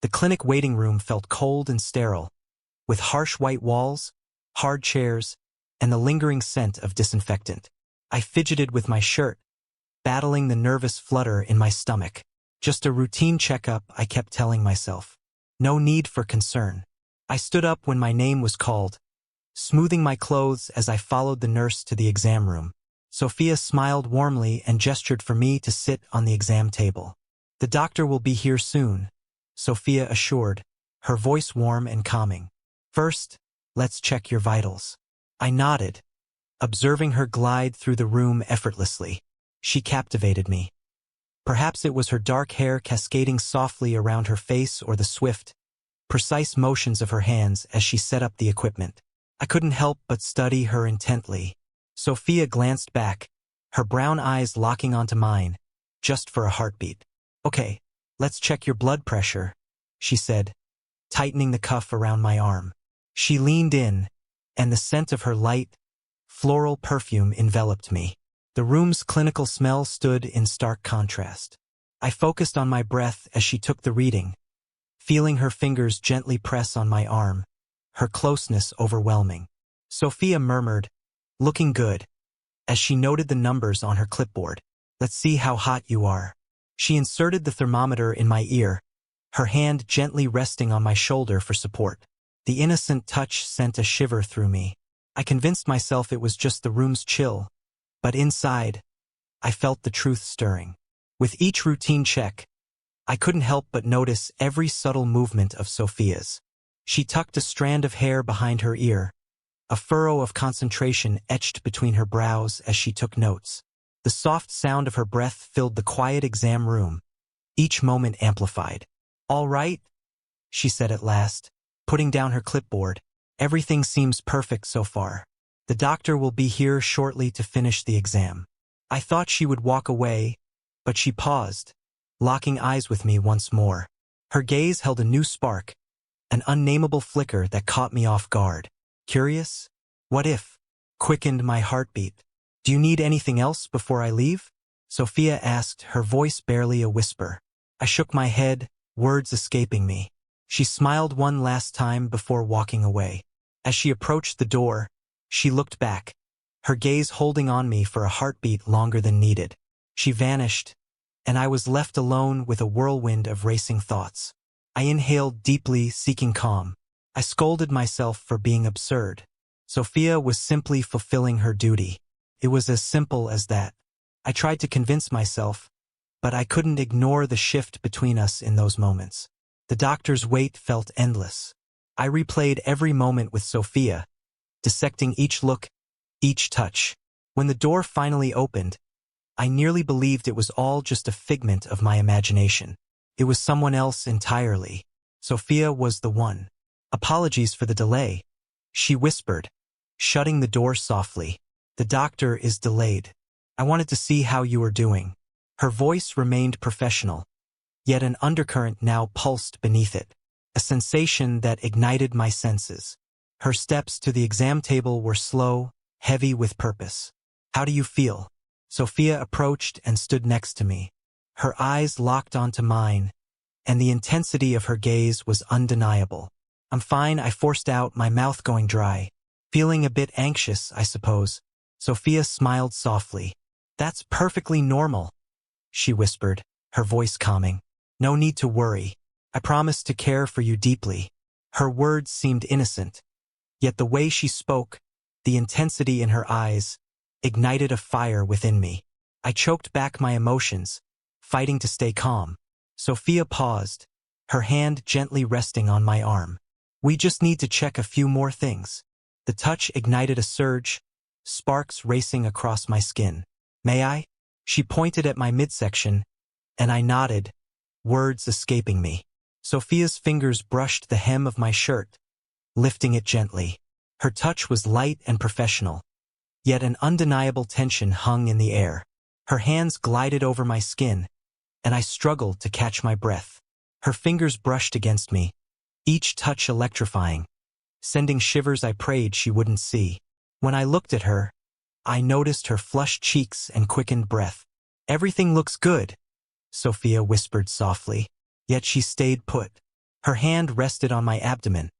The clinic waiting room felt cold and sterile, with harsh white walls, hard chairs, and the lingering scent of disinfectant. I fidgeted with my shirt, battling the nervous flutter in my stomach. Just a routine checkup, I kept telling myself. No need for concern. I stood up when my name was called, smoothing my clothes as I followed the nurse to the exam room. Sophia smiled warmly and gestured for me to sit on the exam table. The doctor will be here soon, Sophia assured, her voice warm and calming. First, let's check your vitals. I nodded, observing her glide through the room effortlessly. She captivated me. Perhaps it was her dark hair cascading softly around her face or the swift, precise motions of her hands as she set up the equipment. I couldn't help but study her intently. Sophia glanced back, her brown eyes locking onto mine, just for a heartbeat. Okay, let's check your blood pressure, she said, tightening the cuff around my arm. She leaned in, and the scent of her light, floral perfume enveloped me. The room's clinical smell stood in stark contrast. I focused on my breath as she took the reading, feeling her fingers gently press on my arm, her closeness overwhelming. Sophia murmured, looking good, as she noted the numbers on her clipboard. Let's see how hot you are. She inserted the thermometer in my ear, her hand gently resting on my shoulder for support. The innocent touch sent a shiver through me. I convinced myself it was just the room's chill, but inside, I felt the truth stirring. With each routine check, I couldn't help but notice every subtle movement of Sophia's. She tucked a strand of hair behind her ear, a furrow of concentration etched between her brows as she took notes. The soft sound of her breath filled the quiet exam room, each moment amplified. All right, she said at last, putting down her clipboard. Everything seems perfect so far. The doctor will be here shortly to finish the exam. I thought she would walk away, but she paused, locking eyes with me once more. Her gaze held a new spark, an unnameable flicker that caught me off guard. Curious? What if? Quickened my heartbeat. Do you need anything else before I leave? Sophia asked, her voice barely a whisper. I shook my head, words escaping me. She smiled one last time before walking away. As she approached the door, she looked back, her gaze holding on me for a heartbeat longer than needed. She vanished, and I was left alone with a whirlwind of racing thoughts. I inhaled deeply, seeking calm. I scolded myself for being absurd. Sophia was simply fulfilling her duty. It was as simple as that. I tried to convince myself, but I couldn't ignore the shift between us in those moments. The doctor's wait felt endless. I replayed every moment with Sophia, dissecting each look, each touch. When the door finally opened, I nearly believed it was all just a figment of my imagination. It was someone else entirely. Sophia was the one. Apologies for the delay, she whispered, shutting the door softly. The doctor is delayed. I wanted to see how you were doing. Her voice remained professional, yet an undercurrent now pulsed beneath it, a sensation that ignited my senses. Her steps to the exam table were slow, heavy with purpose. How do you feel? Sophia approached and stood next to me. Her eyes locked onto mine, and the intensity of her gaze was undeniable. I'm fine, I forced out, my mouth going dry. Feeling a bit anxious, I suppose. Sophia smiled softly. That's perfectly normal, she whispered, her voice calming. No need to worry. I promise to care for you deeply. Her words seemed innocent, yet the way she spoke, the intensity in her eyes, ignited a fire within me. I choked back my emotions, fighting to stay calm. Sophia paused, her hand gently resting on my arm. We just need to check a few more things. The touch ignited a surge, sparks racing across my skin. May I? She pointed at my midsection, and I nodded, words escaping me. Sophia's fingers brushed the hem of my shirt, lifting it gently. Her touch was light and professional, yet an undeniable tension hung in the air. Her hands glided over my skin, and I struggled to catch my breath. Her fingers brushed against me, each touch electrifying, sending shivers I prayed she wouldn't see. When I looked at her, I noticed her flushed cheeks and quickened breath. Everything looks good, Sophia whispered softly, yet she stayed put. Her hand rested on my abdomen,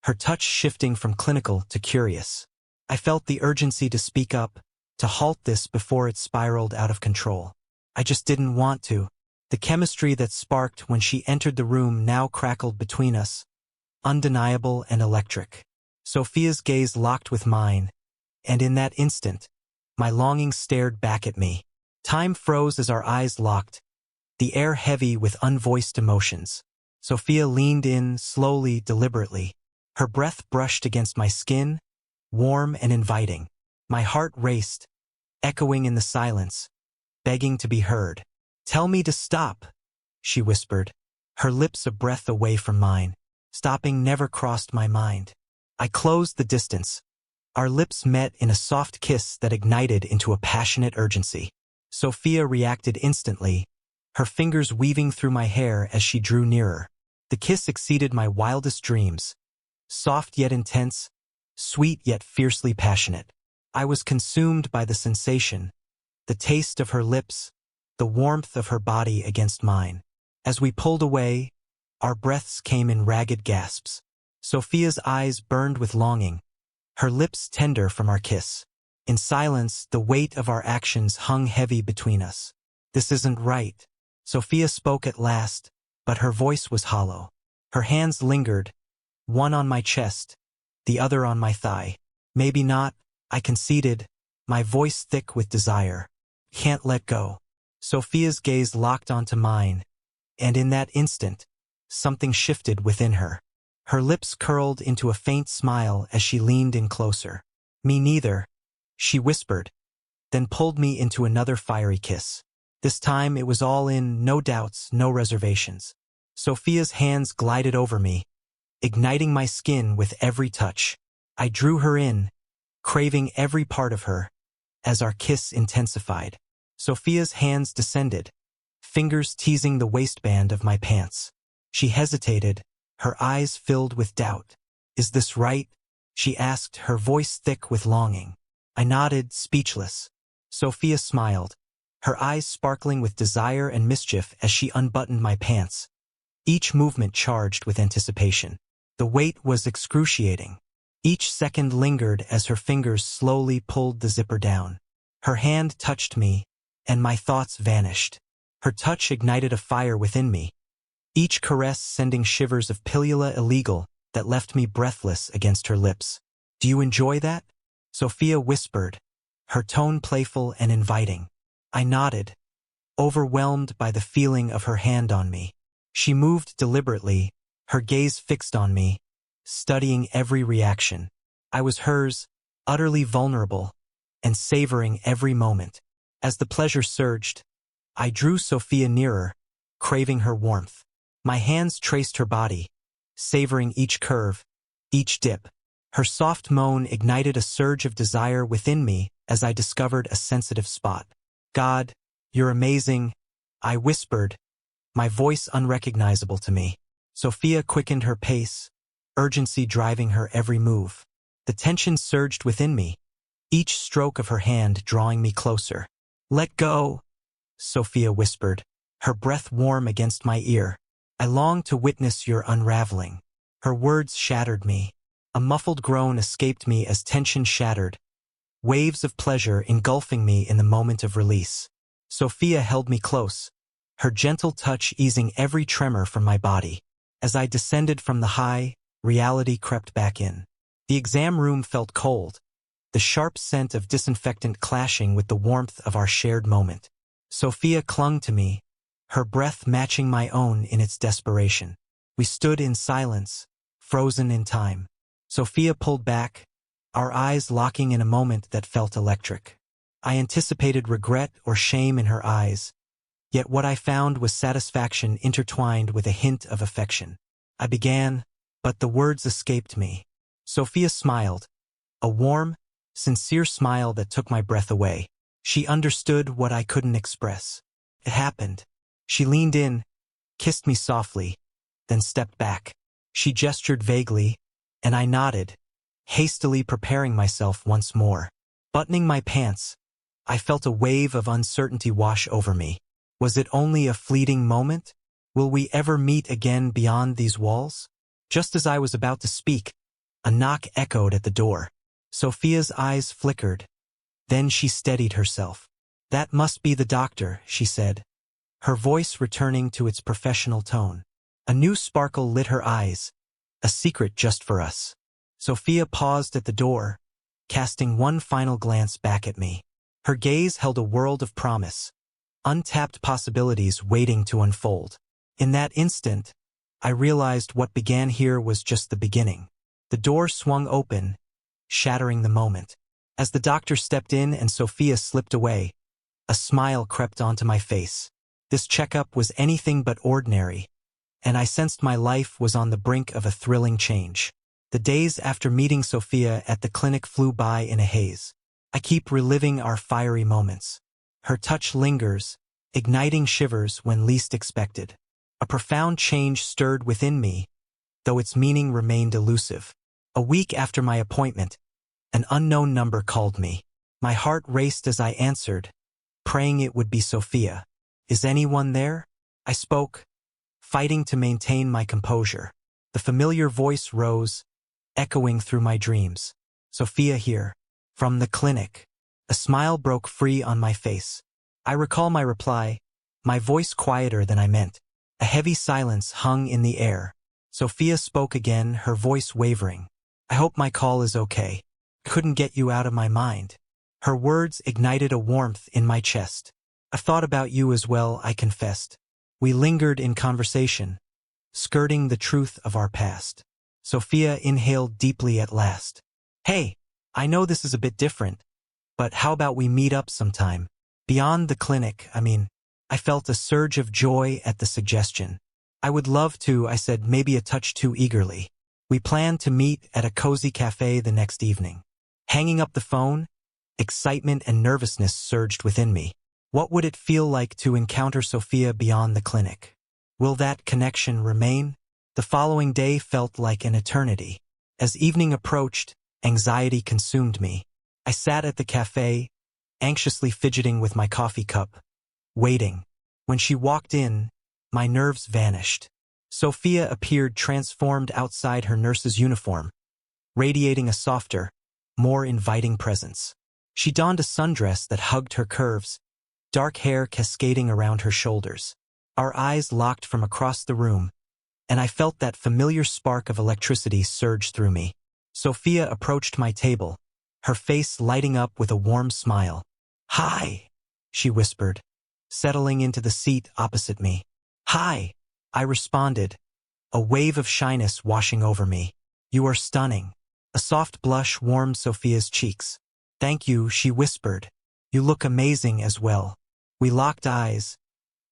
her touch shifting from clinical to curious. I felt the urgency to speak up, to halt this before it spiraled out of control. I just didn't want to. The chemistry that sparked when she entered the room now crackled between us, undeniable and electric. Sophia's gaze locked with mine, and in that instant, my longing stared back at me. Time froze as our eyes locked, the air heavy with unvoiced emotions. Sophia leaned in, slowly, deliberately. Her breath brushed against my skin, warm and inviting. My heart raced, echoing in the silence, begging to be heard. "Tell me to stop," she whispered, her lips a breath away from mine. Stopping never crossed my mind. I closed the distance. Our lips met in a soft kiss that ignited into a passionate urgency. Sophia reacted instantly, her fingers weaving through my hair as she drew nearer. The kiss exceeded my wildest dreams. Soft yet intense, sweet yet fiercely passionate. I was consumed by the sensation, the taste of her lips, the warmth of her body against mine. As we pulled away, our breaths came in ragged gasps. Sophia's eyes burned with longing, her lips tender from our kiss. In silence, the weight of our actions hung heavy between us. "This isn't right." Sophia spoke at last, but her voice was hollow. Her hands lingered, one on my chest, the other on my thigh. "Maybe not," I conceded, my voice thick with desire. "Can't let go." Sophia's gaze locked onto mine, and in that instant, something shifted within her. Her lips curled into a faint smile as she leaned in closer. "Me neither," she whispered, then pulled me into another fiery kiss. This time it was all in, no doubts, no reservations. Sophia's hands glided over me, igniting my skin with every touch. I drew her in, craving every part of her, as our kiss intensified. Sophia's hands descended, fingers teasing the waistband of my pants. She hesitated, her eyes filled with doubt. "Is this right?" she asked, her voice thick with longing. I nodded, speechless. Sophia smiled, her eyes sparkling with desire and mischief as she unbuttoned my pants, each movement charged with anticipation. The wait was excruciating. Each second lingered as her fingers slowly pulled the zipper down. Her hand touched me, and my thoughts vanished. Her touch ignited a fire within me, each caress sending shivers of pilula illegal that left me breathless against her lips. "Do you enjoy that?" Sophia whispered, her tone playful and inviting. I nodded, overwhelmed by the feeling of her hand on me. She moved deliberately, her gaze fixed on me, studying every reaction. I was hers, utterly vulnerable, and savoring every moment. As the pleasure surged, I drew Sophia nearer, craving her warmth. My hands traced her body, savoring each curve, each dip. Her soft moan ignited a surge of desire within me as I discovered a sensitive spot. "God, you're amazing," I whispered, my voice unrecognizable to me. Sophia quickened her pace, urgency driving her every move. The tension surged within me, each stroke of her hand drawing me closer. "Let go," Sophia whispered, her breath warm against my ear. "I long to witness your unraveling." Her words shattered me. A muffled groan escaped me as tension shattered, waves of pleasure engulfing me in the moment of release. Sophia held me close, her gentle touch easing every tremor from my body. As I descended from the high, reality crept back in. The exam room felt cold, the sharp scent of disinfectant clashing with the warmth of our shared moment. Sophia clung to me, her breath matching my own in its desperation. We stood in silence, frozen in time. Sophia pulled back, our eyes locking in a moment that felt electric. I anticipated regret or shame in her eyes, yet what I found was satisfaction intertwined with a hint of affection. I began, but the words escaped me. Sophia smiled, a warm, sincere smile that took my breath away. She understood what I couldn't express. It happened. She leaned in, kissed me softly, then stepped back. She gestured vaguely, and I nodded, hastily preparing myself once more. Buttoning my pants, I felt a wave of uncertainty wash over me. Was it only a fleeting moment, Will we ever meet again beyond these walls? Just as I was about to speak, a knock echoed at the door. Sophia's eyes flickered. Then she steadied herself. "That must be the doctor," she said, her voice returning to its professional tone. A new sparkle lit her eyes. "A secret just for us." Sophia paused at the door, casting one final glance back at me. Her gaze held a world of promise, untapped possibilities waiting to unfold. In that instant, I realized what began here was just the beginning. The door swung open, shattering the moment. As the doctor stepped in and Sophia slipped away, a smile crept onto my face. This checkup was anything but ordinary, and I sensed my life was on the brink of a thrilling change. The days after meeting Sophia at the clinic flew by in a haze. I keep reliving our fiery moments. Her touch lingers, igniting shivers when least expected. A profound change stirred within me, though its meaning remained elusive. A week after my appointment, an unknown number called me. My heart raced as I answered, praying it would be Sophia. "Is anyone there?" I spoke, fighting to maintain my composure. The familiar voice rose, echoing through my dreams. "Sophia here. From the clinic." A smile broke free on my face. I recall my reply, my voice quieter than I meant. A heavy silence hung in the air. Sophia spoke again, her voice wavering. "I hope my call is okay. Couldn't get you out of my mind." Her words ignited a warmth in my chest. "I've thought about you as well," I confessed. We lingered in conversation, skirting the truth of our past. Sophia inhaled deeply at last. "Hey, I know this is a bit different, but how about we meet up sometime? Beyond the clinic, I felt a surge of joy at the suggestion. "I would love to," I said, maybe a touch too eagerly. We planned to meet at a cozy cafe the next evening. Hanging up the phone, excitement and nervousness surged within me. What would it feel like to encounter Sophia beyond the clinic? Will that connection remain? The following day felt like an eternity. As evening approached, anxiety consumed me. I sat at the cafe, anxiously fidgeting with my coffee cup, waiting. When she walked in, my nerves vanished. Sophia appeared transformed outside her nurse's uniform, radiating a softer, more inviting presence. She donned a sundress that hugged her curves, dark hair cascading around her shoulders. Our eyes locked from across the room, and I felt that familiar spark of electricity surge through me. Sophia approached my table, her face lighting up with a warm smile. "Hi," she whispered, settling into the seat opposite me. "Hi," I responded, a wave of shyness washing over me. "You are stunning." A soft blush warmed Sophia's cheeks. "Thank you," she whispered. "You look amazing as well." We locked eyes,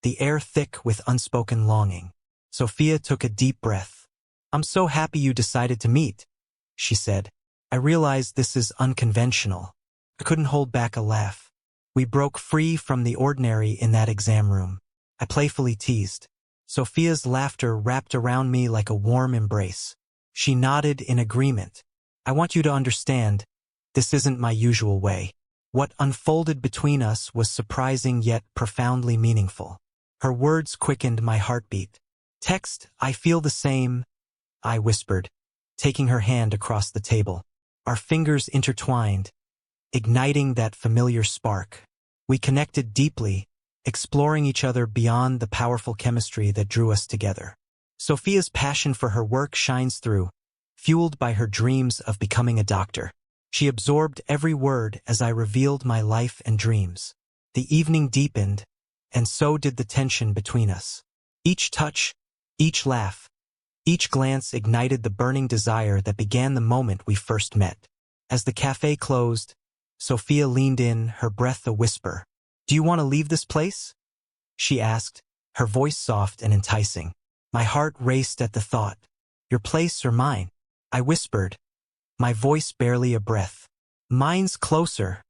the air thick with unspoken longing. Sophia took a deep breath. "I'm so happy you decided to meet," she said. I realized this is unconventional. I couldn't hold back a laugh. We broke free from the ordinary in that exam room. I playfully teased. Sophia's laughter wrapped around me like a warm embrace. She nodded in agreement. "I want you to understand, this isn't my usual way." What unfolded between us was surprising yet profoundly meaningful. Her words quickened my heartbeat. "Text, I feel the same," I whispered, taking her hand across the table. Our fingers intertwined, igniting that familiar spark. We connected deeply, exploring each other beyond the powerful chemistry that drew us together. Sophia's passion for her work shines through, fueled by her dreams of becoming a doctor. She absorbed every word as I revealed my life and dreams. The evening deepened, and so did the tension between us. Each touch, each laugh, each glance ignited the burning desire that began the moment we first met. As the cafe closed, Sophia leaned in, her breath a whisper. "Do you want to leave this place?" she asked, her voice soft and enticing. My heart raced at the thought. "Your place or mine?" I whispered, my voice barely a breath. "Mine's closer,"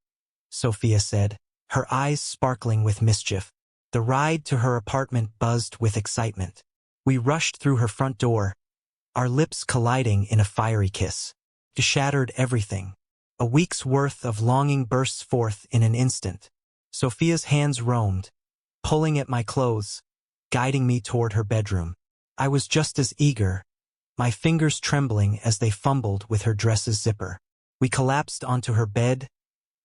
Sophia said, her eyes sparkling with mischief. The ride to her apartment buzzed with excitement. We rushed through her front door, our lips colliding in a fiery kiss. It shattered everything. A week's worth of longing bursts forth in an instant. Sophia's hands roamed, pulling at my clothes, guiding me toward her bedroom. I was just as eager, my fingers trembling as they fumbled with her dress's zipper. We collapsed onto her bed,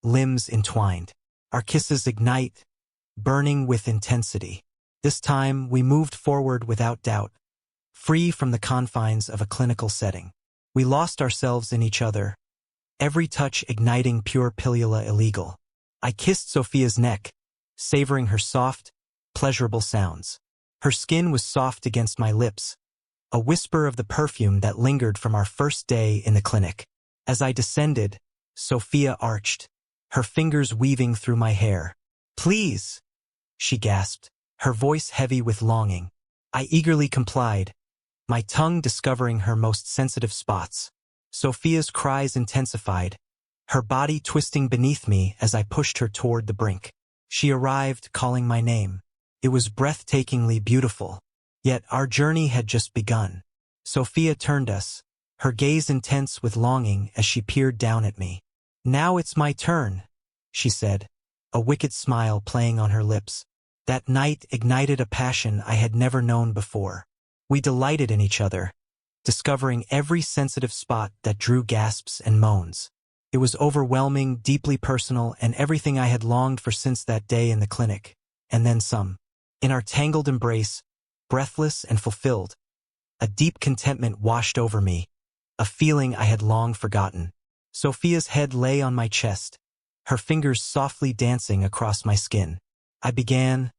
limbs entwined. Our kisses ignite, burning with intensity. This time, we moved forward without doubt, free from the confines of a clinical setting. We lost ourselves in each other, every touch igniting pure pilula illegal. I kissed Sophia's neck, savoring her soft, pleasurable sounds. Her skin was soft against my lips, a whisper of the perfume that lingered from our first day in the clinic. As I descended, Sophia arched, her fingers weaving through my hair. "Please," she gasped, her voice heavy with longing. I eagerly complied, my tongue discovering her most sensitive spots. Sophia's cries intensified, her body twisting beneath me as I pushed her toward the brink. She arrived, calling my name. It was breathtakingly beautiful. Yet our journey had just begun. Sophia turned us, her gaze intense with longing as she peered down at me. "Now it's my turn," she said, a wicked smile playing on her lips. That night ignited a passion I had never known before. We delighted in each other, discovering every sensitive spot that drew gasps and moans. It was overwhelming, deeply personal, and everything I had longed for since that day in the clinic, and then some. In our tangled embrace, breathless and fulfilled, a deep contentment washed over me, a feeling I had long forgotten. Sophia's head lay on my chest, her fingers softly dancing across my skin. I began,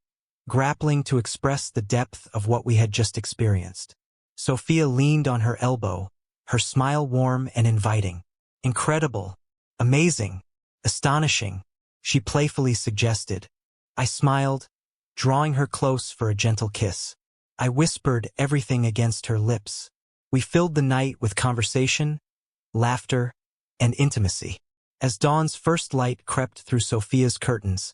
grappling to express the depth of what we had just experienced. Sophia leaned on her elbow, her smile warm and inviting. "Incredible, amazing, astonishing," she playfully suggested. I smiled, drawing her close for a gentle kiss. I whispered everything against her lips. We filled the night with conversation, laughter, and intimacy. As dawn's first light crept through Sophia's curtains,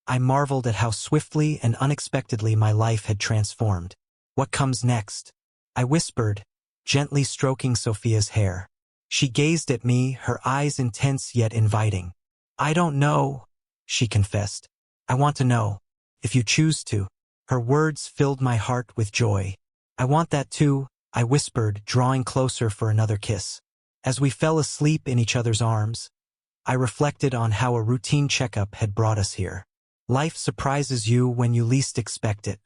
I marveled at how swiftly and unexpectedly my life had transformed. "What comes next?" I whispered, gently stroking Sophia's hair. She gazed at me, her eyes intense yet inviting. "I don't know," she confessed. "I want to know, if you choose to." Her words filled my heart with joy. "I want that too," I whispered, drawing closer for another kiss. As we fell asleep in each other's arms, I reflected on how a routine checkup had brought us here. Life surprises you when you least expect it.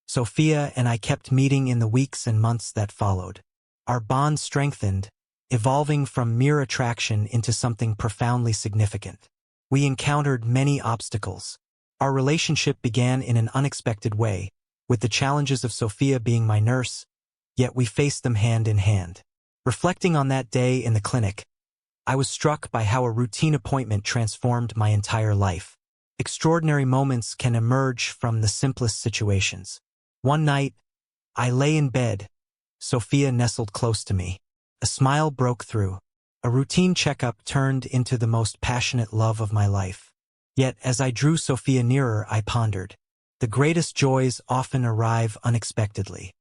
Sophia and I kept meeting in the weeks and months that followed. Our bond strengthened, evolving from mere attraction into something profoundly significant. We encountered many obstacles. Our relationship began in an unexpected way, with the challenges of Sophia being my nurse, yet we faced them hand in hand. Reflecting on that day in the clinic, I was struck by how a routine appointment transformed my entire life. Extraordinary moments can emerge from the simplest situations. One night, I lay in bed, Sophia nestled close to me. A smile broke through. A routine checkup turned into the most passionate love of my life. Yet, as I drew Sophia nearer, I pondered. The greatest joys often arrive unexpectedly.